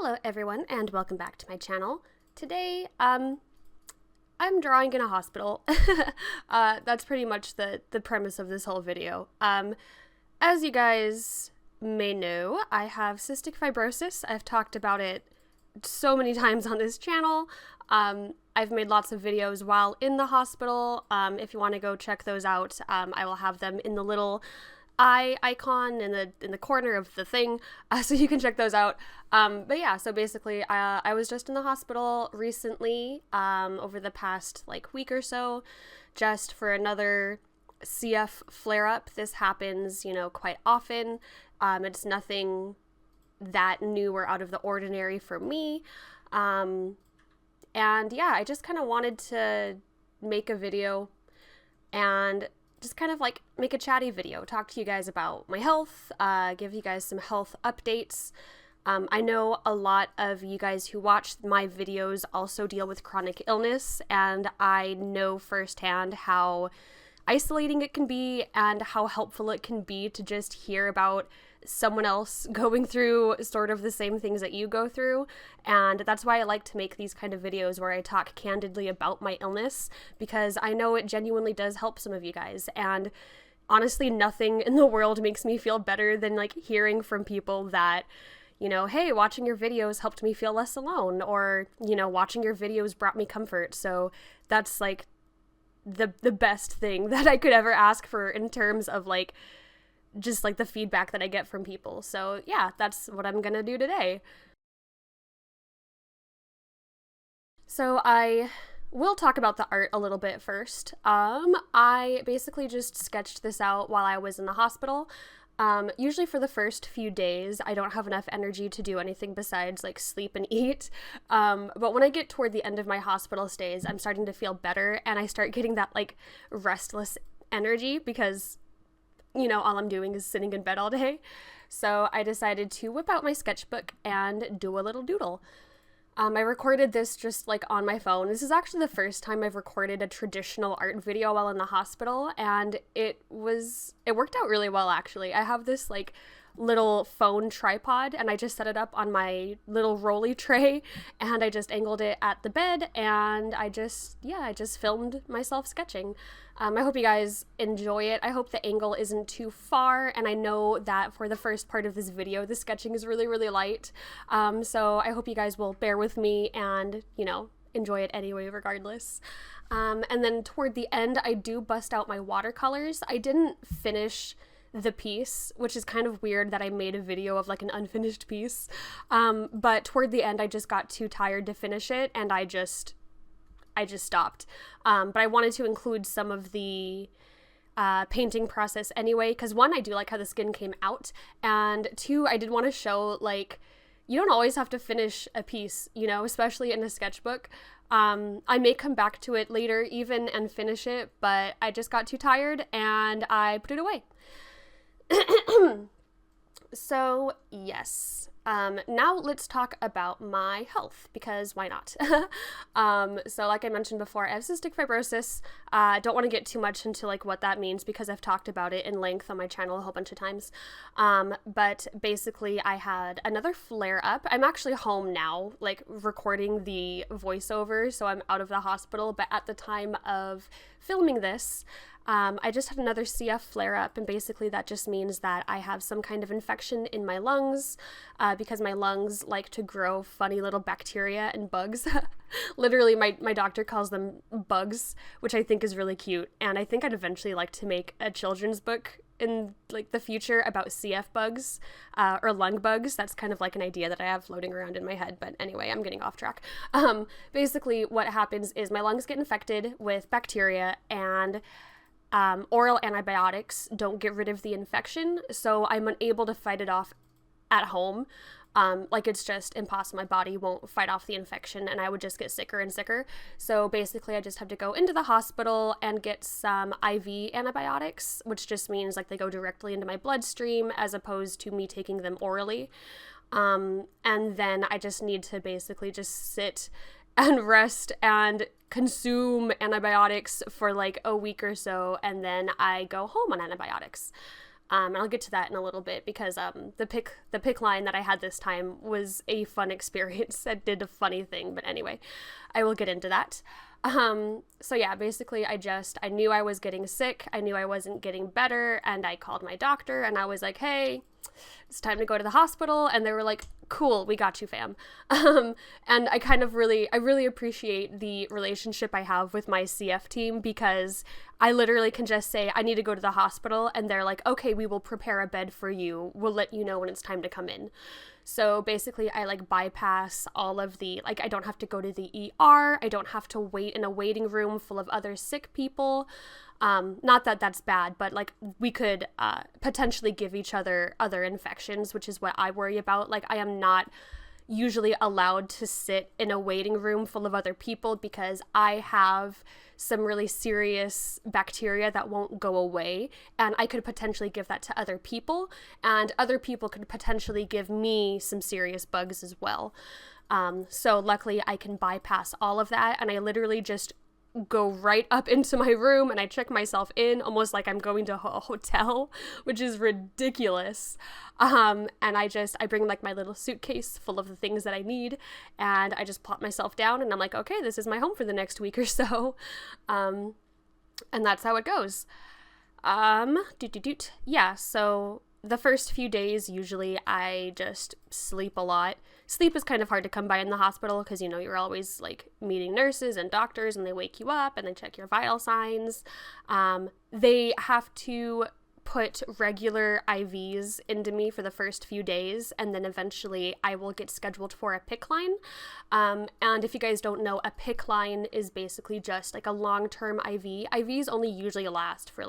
Hello everyone and welcome back to my channel. Today, I'm drawing in a hospital. That's pretty much the premise of this whole video. As you guys may know, I have cystic fibrosis. I've talked about it so many times on this channel. I've made lots of videos while in the hospital. If you want to go check those out, I will have them in the little eye icon in the corner of the thing, so you can check those out. But yeah, so basically I was just in the hospital recently, over the past week or so, just for another CF flare-up. This happens, quite often. It's nothing that new or out of the ordinary for me. And yeah, I just kind of wanted to make a video and just kind of make a chatty video, talk to you guys about my health, give you guys some health updates. I know a lot of you guys who watch my videos also deal with chronic illness, and I know firsthand how isolating it can be and how helpful it can be to just hear about someone else going through sort of the same things that you go through. And that's why I like to make these kind of videos where I talk candidly about my illness, because I know it genuinely does help some of you guys. And honestly, nothing in the world makes me feel better than hearing from people that, hey, watching your videos helped me feel less alone, or, watching your videos brought me comfort. So that's the best thing that I could ever ask for in terms of just the feedback that I get from people. So yeah, that's what I'm gonna do today. So I will talk about the art a little bit first. I basically just sketched this out while I was in the hospital. Usually for the first few days, I don't have enough energy to do anything besides sleep and eat. But when I get toward the end of my hospital stays, I'm starting to feel better, and I start getting that restless energy because all I'm doing is sitting in bed all day. So I decided to whip out my sketchbook and do a little doodle. I recorded this just on my phone. This is actually the first time I've recorded a traditional art video while in the hospital, and it worked out really well, actually. I have this little phone tripod, and I just set it up on my little rolly tray, and I just angled it at the bed, and I just filmed myself sketching. I hope you guys enjoy it. I hope the angle isn't too far, and I know that for the first part of this video, the sketching is really, really light. So I hope you guys will bear with me and, enjoy it anyway, regardless. And then toward the end, I do bust out my watercolors. I didn't finish the piece, which is kind of weird that I made a video of an unfinished piece. But toward the end, I just got too tired to finish it, and I just stopped. But I wanted to include some of the painting process anyway, because one, I do like how the skin came out, and two, I did want to show you don't always have to finish a piece, especially in a sketchbook. I may come back to it later even and finish it, but I just got too tired and I put it away. So yes, now let's talk about my health, because why not? So like I mentioned before, I have cystic fibrosis. Don't want to get too much into what that means, because I've talked about it in length on my channel a whole bunch of times. But basically I had another flare up. I'm actually home now, recording the voiceover, so I'm out of the hospital, but at the time of filming this, I just had another CF flare-up, and basically that just means that I have some kind of infection in my lungs, because my lungs like to grow funny little bacteria and bugs. Literally, my doctor calls them bugs, which I think is really cute, and I think I'd eventually like to make a children's book in the future about CF bugs, or lung bugs. That's kind of an idea that I have floating around in my head, but anyway, I'm getting off track. Basically what happens is my lungs get infected with bacteria, and oral antibiotics don't get rid of the infection, so I'm unable to fight it off at home. It's just impossible. My body won't fight off the infection, and I would just get sicker and sicker. So basically I just have to go into the hospital and get some IV antibiotics, which just means they go directly into my bloodstream as opposed to me taking them orally. And then I just need to basically just sit and rest and consume antibiotics for a week or so, and then I go home on antibiotics. And I'll get to that in a little bit because the Picc line that I had this time was a fun experience. It did a funny thing, but anyway, I will get into that. So yeah, basically I knew I was getting sick. I knew I wasn't getting better, and I called my doctor and I was like, hey, it's time to go to the hospital. And they were like, cool, we got you, fam. And I really appreciate the relationship I have with my CF team, because I literally can just say, I need to go to the hospital, and they're like, okay, we will prepare a bed for you. We'll let you know when it's time to come in. So basically I bypass all of the, I don't have to go to the ER. I don't have to wait in a waiting room full of other sick people. Not that that's bad, but we could potentially give each other other infections, which is what I worry about. I am not usually allowed to sit in a waiting room full of other people because I have some really serious bacteria that won't go away, and I could potentially give that to other people, and other people could potentially give me some serious bugs as well. So luckily I can bypass all of that, and I literally just go right up into my room and I check myself in almost like I'm going to a hotel, which is ridiculous. And I bring my little suitcase full of the things that I need, and I just plop myself down and I'm like, okay, this is my home for the next week or so. And that's how it goes. Yeah, so the first few days, usually I just sleep a lot. Sleep is kind of hard to come by in the hospital because, you're always meeting nurses and doctors, and they wake you up and they check your vital signs. They have to put regular IVs into me for the first few days, and then eventually I will get scheduled for a Picc line. And if you guys don't know, a Picc line is basically just a long-term IV. IVs only usually last for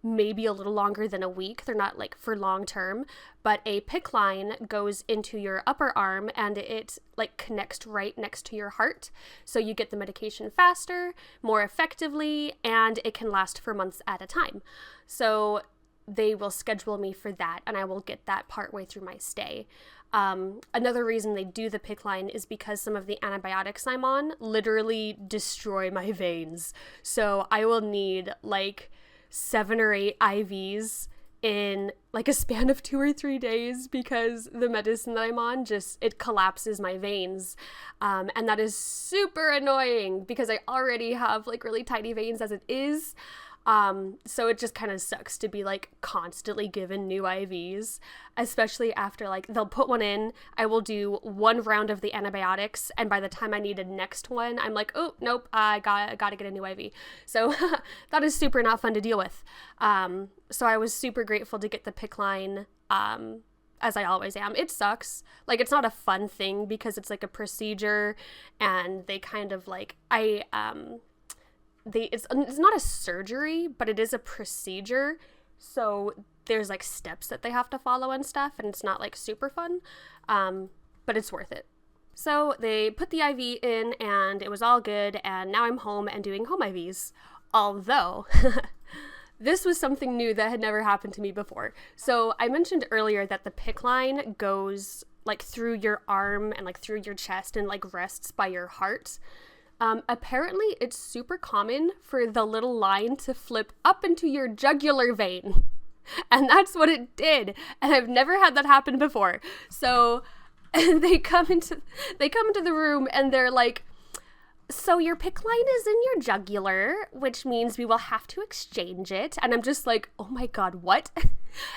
maybe a little longer than a week. They're not for long term, but a Picc line goes into your upper arm and it connects right next to your heart. So you get the medication faster, more effectively, and it can last for months at a time. So they will schedule me for that, and I will get that partway through my stay. Another reason they do the Picc line is because some of the antibiotics I'm on literally destroy my veins. So I will need 7 or 8 IVs in a span of 2 or 3 days because the medicine that I'm on it collapses my veins. And that is super annoying because I already have really tiny veins as it is. So it just kind of sucks to be constantly given new IVs, especially after they'll put one in, I will do one round of the antibiotics, and by the time I need a next one, I'm like, oh, nope, I gotta get a new IV. So that is super not fun to deal with. So I was super grateful to get the Picc line, as I always am. It sucks. It's not a fun thing because it's a procedure, and they kind of it's not a surgery, but it is a procedure. So there's steps that they have to follow and stuff, and it's not super fun. But it's worth it. So they put the IV in and it was all good, and now I'm home and doing home IVs. Although this was something new that had never happened to me before. So I mentioned earlier that the Picc line goes through your arm and through your chest and rests by your heart. Apparently it's super common for the little line to flip up into your jugular vein. And that's what it did. And I've never had that happen before. So they come into the room and they're like, so your Picc line is in your jugular, which means we will have to exchange it. And I'm just like, oh my God, what?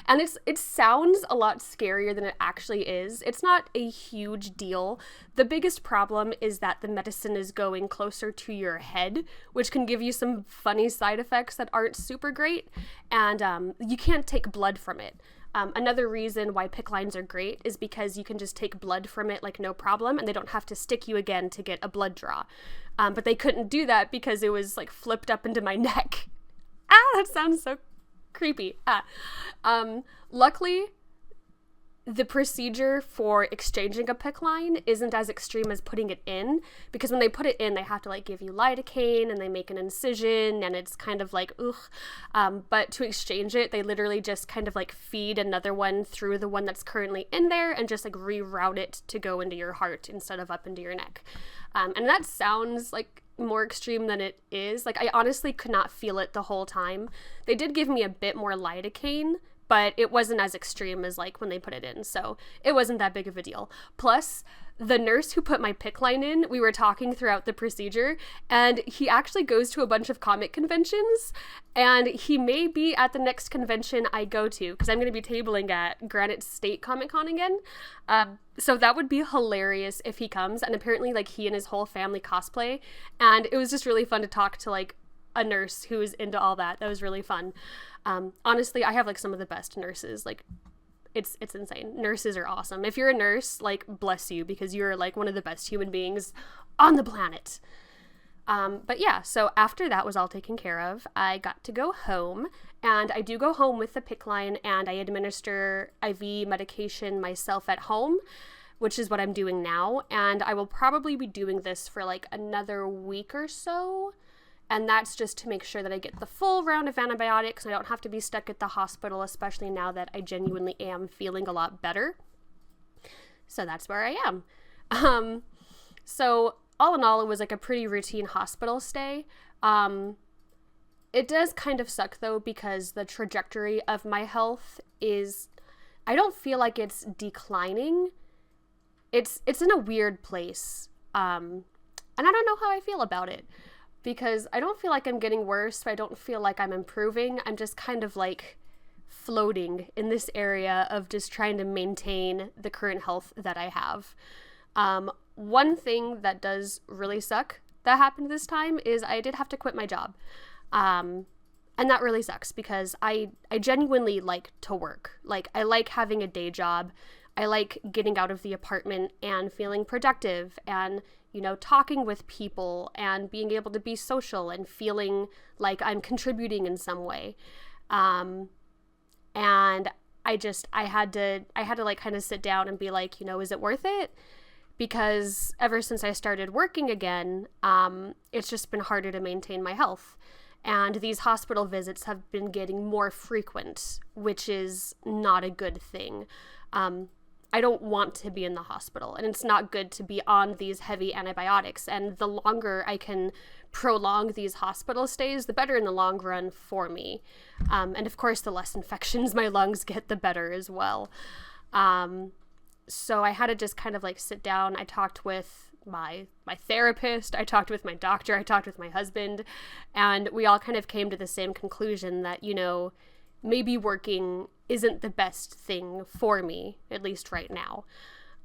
And it sounds a lot scarier than it actually is. It's not a huge deal. The biggest problem is that the medicine is going closer to your head, which can give you some funny side effects that aren't super great. And you can't take blood from it. Another reason why Picc lines are great is because you can just take blood from it no problem, and they don't have to stick you again to get a blood draw. But they couldn't do that because it was flipped up into my neck. That sounds so creepy. Luckily, the procedure for exchanging a Picc line isn't as extreme as putting it in, because when they put it in, they have to give you lidocaine and they make an incision, and it's kind of ugh. But to exchange it, they literally just kind of feed another one through the one that's currently in there and just reroute it to go into your heart instead of up into your neck. And that sounds more extreme than it is. I honestly could not feel it the whole time. They did give me a bit more lidocaine, but it wasn't as extreme as like when they put it in, so it wasn't that big of a deal. Plus, the nurse who put my Picc line in, we were talking throughout the procedure, and he actually goes to a bunch of comic conventions, and he may be at the next convention I go to, because I'm going to be tabling at Granite State Comic Con again. So that would be hilarious if he comes, and apparently like he and his whole family cosplay, and it was just really fun to talk to like a nurse who is into all that. That was really fun. Honestly, I have like some of the best nurses. Like, it's insane. Nurses are awesome. If you're a nurse, like, bless you, because you're like one of the best human beings on the planet. But yeah, so after that was all taken care of, I got to go home, and I do go home with the Picc line, and I administer IV medication myself at home, which is what I'm doing now, and I will probably be doing this for like another week or so. And that's just to make sure that I get the full round of antibiotics and I don't have to be stuck at the hospital, especially now that I genuinely am feeling a lot better. So that's where I am. So all in all, it was like a pretty routine hospital stay. It does kind of suck though, because the trajectory of my health is, I don't feel like it's declining. It's in a weird place. And I don't know how I feel about it. Because I don't feel like I'm getting worse, but I don't feel like I'm improving. I'm just kind of like floating in this area of just trying to maintain the current health that I have. One thing that does really suck that happened this time is I did have to quit my job. And that really sucks because I genuinely like to work. Like, I like having a day job. I like getting out of the apartment and feeling productive and, you know, talking with people and being able to be social and feeling like I'm contributing in some way. And I had to like kind of sit down and be like, you know, is it worth it? Because ever since I started working again, it's just been harder to maintain my health. And these hospital visits have been getting more frequent, which is not a good thing. I don't want to be in the hospital, and it's not good to be on these heavy antibiotics. And the longer I can prolong these hospital stays, the better in the long run for me. And of course, the less infections my lungs get, the better as well. So I had to just kind of like sit down. I talked with my therapist, I talked with my doctor, I talked with my husband, and we all kind of came to the same conclusion that, you know, maybe working isn't the best thing for me, at least right now.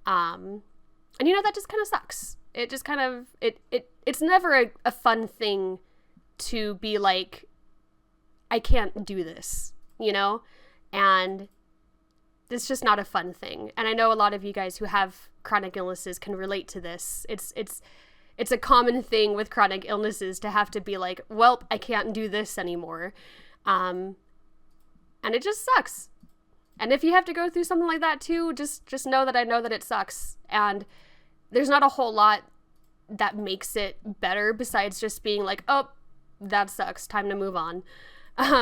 And you know, that just kind of sucks. It just kind of, it's never a fun thing to be like, I can't do this, you know? And it's just not a fun thing. And I know a lot of you guys who have chronic illnesses can relate to this. It's a common thing with chronic illnesses to have to be like, well, I can't do this anymore. And it just sucks. And if you have to go through something like that too, just know that I know that it sucks. And there's not a whole lot that makes it better besides just being like, oh, that sucks, time to move on.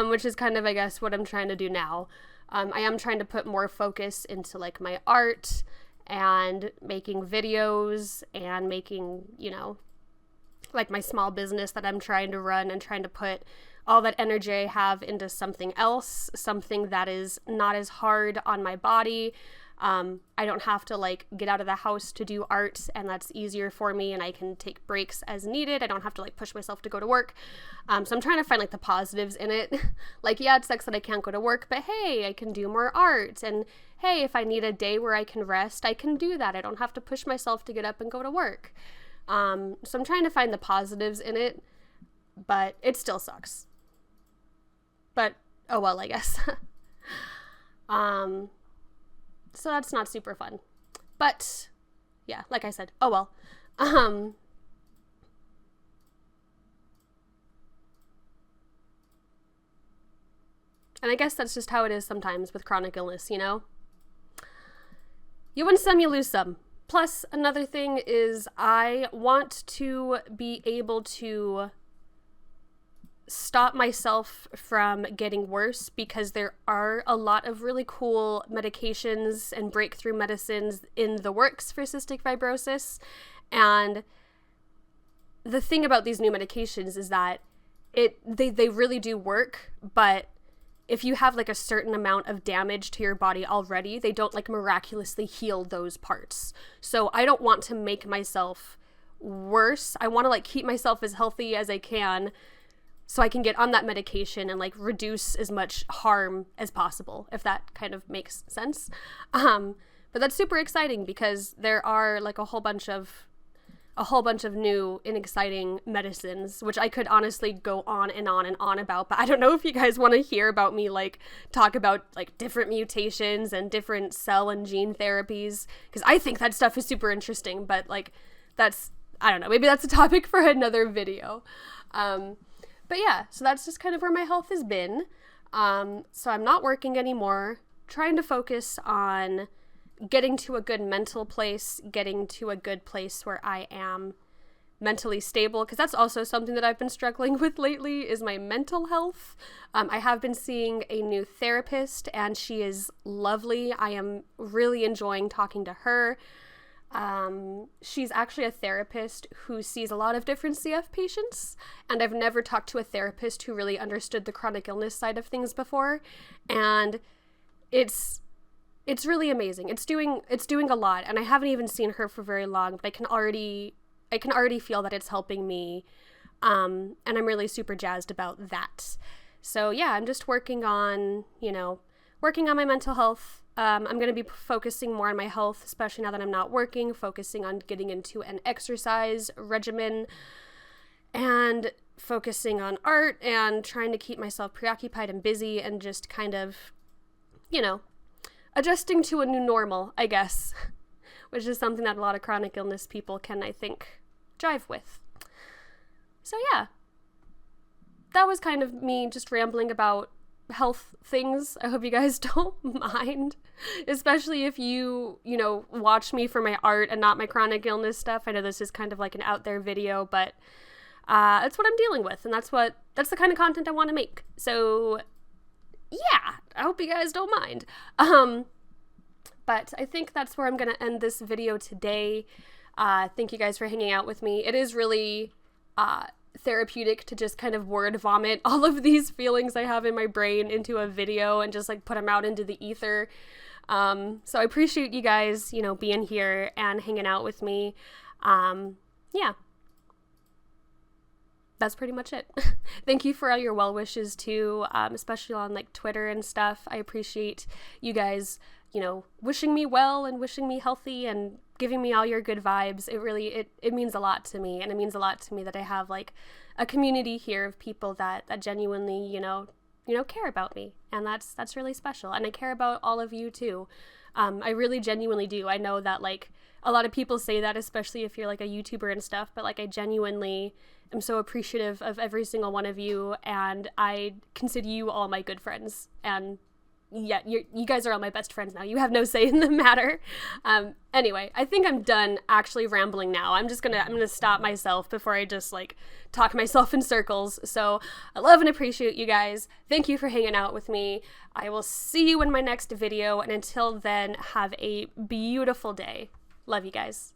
Which is kind of, I guess, what I'm trying to do now. I am trying to put more focus into like my art and making videos and making, you know, like my small business that I'm trying to run and trying to put all that energy I have into something else, something that is not as hard on my body. I don't have to like get out of the house to do art, and that's easier for me, and I can take breaks as needed. I don't have to like push myself to go to work. So I'm trying to find like the positives in it. Like, yeah, it sucks that I can't go to work, but hey, I can do more art. And hey, if I need a day where I can rest, I can do that. I don't have to push myself to get up and go to work. So I'm trying to find the positives in it, but it still sucks. But, oh well, I guess. So that's not super fun. But, yeah, like I said, oh well. And I guess that's just how it is sometimes with chronic illness, you know? You win some, you lose some. Plus, another thing is I want to be able to stop myself from getting worse, because there are a lot of really cool medications and breakthrough medicines in the works for cystic fibrosis. And the thing about these new medications is that they really do work, but if you have like a certain amount of damage to your body already, they don't like miraculously heal those parts. So I don't want to make myself worse. I want to like keep myself as healthy as I can so I can get on that medication and like reduce as much harm as possible, if that kind of makes sense. But that's super exciting because there are like a whole bunch of new and exciting medicines, which I could honestly go on and on and on about, but I don't know if you guys want to hear about me like talk about like different mutations and different cell and gene therapies, because I think that stuff is super interesting, but like that's, I don't know, maybe that's a topic for another video. But yeah, so that's just kind of where my health has been. So I'm not working anymore, trying to focus on getting to a good mental place, getting to a good place where I am mentally stable, because that's also something that I've been struggling with lately, is my mental health. I have been seeing a new therapist, and she is lovely. I am really enjoying talking to her. She's actually a therapist who sees a lot of different CF patients, and I've never talked to a therapist who really understood the chronic illness side of things before, and it's really amazing. It's doing a lot, and I haven't even seen her for very long, but I can already feel that it's helping me, and I'm really super jazzed about that. So yeah, I'm just working on my mental health. I'm going to be focusing more on my health, especially now that I'm not working, focusing on getting into an exercise regimen and focusing on art and trying to keep myself preoccupied and busy and just kind of, adjusting to a new normal, I guess, which is something that a lot of chronic illness people can, I think, jive with. So yeah, that was kind of me just rambling about health things. I hope you guys don't mind, especially if you watch me for my art and not my chronic illness stuff. I know this is kind of like an out there video, but that's what I'm dealing with, and that's the kind of content I want to make. So yeah, I hope you guys don't mind. But I think that's where I'm going to end this video today. Thank you guys for hanging out with me. It is really therapeutic to just kind of word vomit all of these feelings I have in my brain into a video and just like put them out into the ether. So I appreciate you guys, being here and hanging out with me. Yeah. That's pretty much it. Thank you for all your well wishes too, especially on like Twitter and stuff. I appreciate you guys, wishing me well and wishing me healthy and giving me all your good vibes. It really, it means a lot to me, and it means a lot to me that I have like a community here of people that genuinely, care about me, and that's really special. And I care about all of you too. I really genuinely do. I know that like a lot of people say that, especially if you're like a YouTuber and stuff, but like I genuinely am so appreciative of every single one of you, and I consider you all my good friends. And yeah, you guys are all my best friends now. You have no say in the matter. Anyway, I think I'm done actually rambling now. I'm gonna stop myself before I just like talk myself in circles. So I love and appreciate you guys. Thank you for hanging out with me. I will see you in my next video, and until then, have a beautiful day. Love you guys.